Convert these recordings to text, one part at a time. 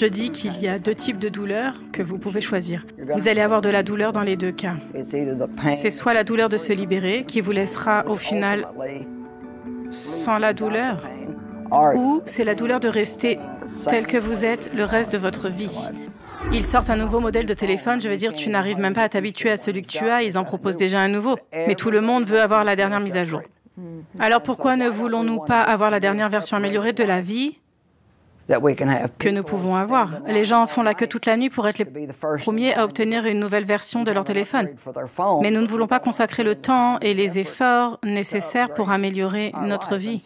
Je dis qu'il y a deux types de douleurs que vous pouvez choisir. Vous allez avoir de la douleur dans les deux cas. C'est soit la douleur de se libérer, qui vous laissera au final sans la douleur, ou c'est la douleur de rester tel que vous êtes le reste de votre vie. Ils sortent un nouveau modèle de téléphone, je veux dire, tu n'arrives même pas à t'habituer à celui que tu as, ils en proposent déjà un nouveau. Mais tout le monde veut avoir la dernière mise à jour. Alors pourquoi ne voulons-nous pas avoir la dernière version améliorée de la vie que nous pouvons avoir? Les gens font la queue toute la nuit pour être les premiers à obtenir une nouvelle version de leur téléphone. Mais nous ne voulons pas consacrer le temps et les efforts nécessaires pour améliorer notre vie.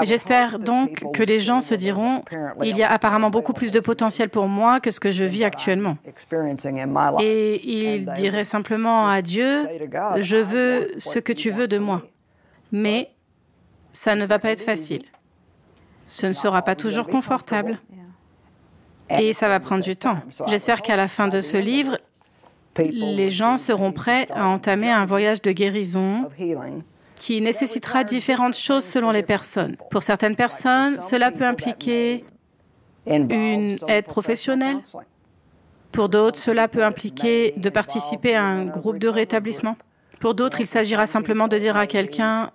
J'espère donc que les gens se diront « Il y a apparemment beaucoup plus de potentiel pour moi que ce que je vis actuellement. » Et ils diraient simplement à Dieu « Je veux ce que tu veux de moi. » Mais ça ne va pas être facile. Ce ne sera pas toujours confortable. Et ça va prendre du temps. J'espère qu'à la fin de ce livre, les gens seront prêts à entamer un voyage de guérison qui nécessitera différentes choses selon les personnes. Pour certaines personnes, cela peut impliquer une aide professionnelle. Pour d'autres, cela peut impliquer de participer à un groupe de rétablissement. Pour d'autres, il s'agira simplement de dire à quelqu'un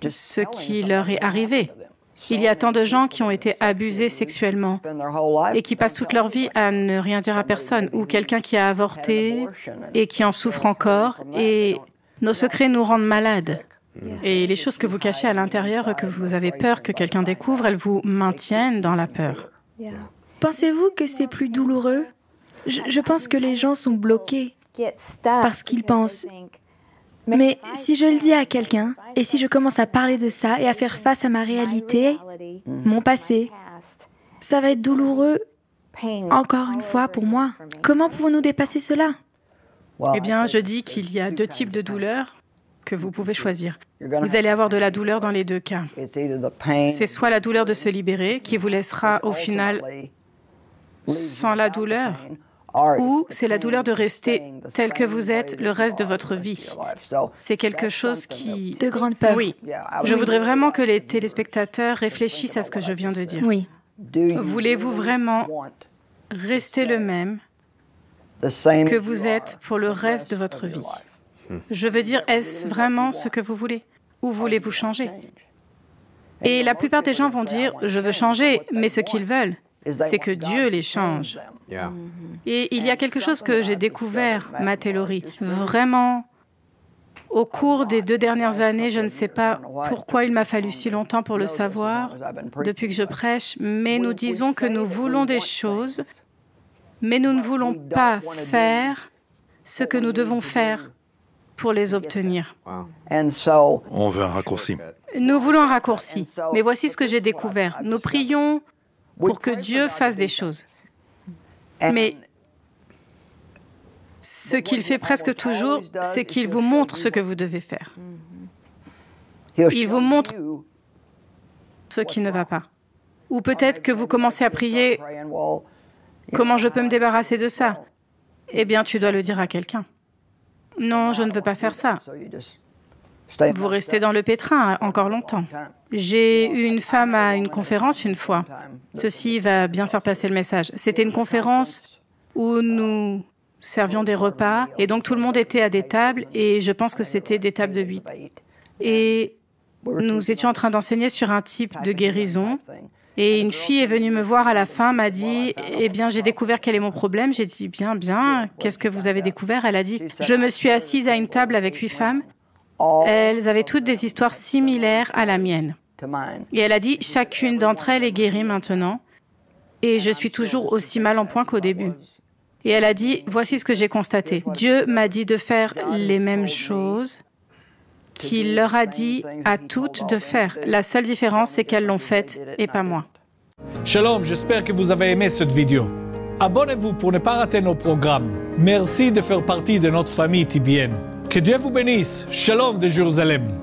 ce qui leur est arrivé. Il y a tant de gens qui ont été abusés sexuellement et qui passent toute leur vie à ne rien dire à personne, ou quelqu'un qui a avorté et qui en souffre encore, et nos secrets nous rendent malades. Et les choses que vous cachez à l'intérieur, que vous avez peur que quelqu'un découvre, elles vous maintiennent dans la peur. Pensez-vous que c'est plus douloureux? Je pense que les gens sont bloqués parce qu'ils pensent. Mais si je le dis à quelqu'un, et si je commence à parler de ça et à faire face à ma réalité, mon passé, ça va être douloureux encore une fois pour moi. Comment pouvons-nous dépasser cela? Eh bien, je dis qu'il y a deux types de douleurs que vous pouvez choisir. Vous allez avoir de la douleur dans les deux cas. C'est soit la douleur de se libérer, qui vous laissera au final sans la douleur, ou c'est la douleur de rester tel que vous êtes le reste de votre vie. C'est quelque chose qui... De grande peur. Oui. Je voudrais vraiment que les téléspectateurs réfléchissent à ce que je viens de dire. Oui. Voulez-vous vraiment rester le même que vous êtes pour le reste de votre vie? Je veux dire, est-ce vraiment ce que vous voulez? Ou voulez-vous changer? Et la plupart des gens vont dire, je veux changer, mais ce qu'ils veulent, c'est que Dieu les change. Et il y a quelque chose que j'ai découvert, Matt et Laurie, vraiment, au cours des 2 dernières années, je ne sais pas pourquoi il m'a fallu si longtemps pour le savoir, depuis que je prêche, mais nous disons que nous voulons des choses, mais nous ne voulons pas faire ce que nous devons faire pour les obtenir. On veut un raccourci. Nous voulons un raccourci, mais voici ce que j'ai découvert. Nous prions pour que Dieu fasse des choses. Mais ce qu'il fait presque toujours, c'est qu'il vous montre ce que vous devez faire. Il vous montre ce qui ne va pas. Ou peut-être que vous commencez à prier, comment je peux me débarrasser de ça? Eh bien, tu dois le dire à quelqu'un. Non, je ne veux pas faire ça. Vous restez dans le pétrin encore longtemps. J'ai eu une femme à une conférence une fois. Ceci va bien faire passer le message. C'était une conférence où nous servions des repas et donc tout le monde était à des tables et je pense que c'était des tables de 8. Et nous étions en train d'enseigner sur un type de guérison et une fille est venue me voir à la fin, m'a dit « Eh bien, j'ai découvert quel est mon problème. » J'ai dit « Bien, bien, qu'est-ce que vous avez découvert ?» Elle a dit « Je me suis assise à une table avec 8 femmes. Elles avaient toutes des histoires similaires à la mienne. Et elle a dit, chacune d'entre elles est guérie maintenant, et je suis toujours aussi mal en point qu'au début. Et elle a dit, voici ce que j'ai constaté. Dieu m'a dit de faire les mêmes choses qu'il leur a dit à toutes de faire. La seule différence, c'est qu'elles l'ont faite et pas moi. Shalom, j'espère que vous avez aimé cette vidéo. Abonnez-vous pour ne pas rater nos programmes. Merci de faire partie de notre famille TBN. Que Dieu vous bénisse. Shalom de Jérusalem.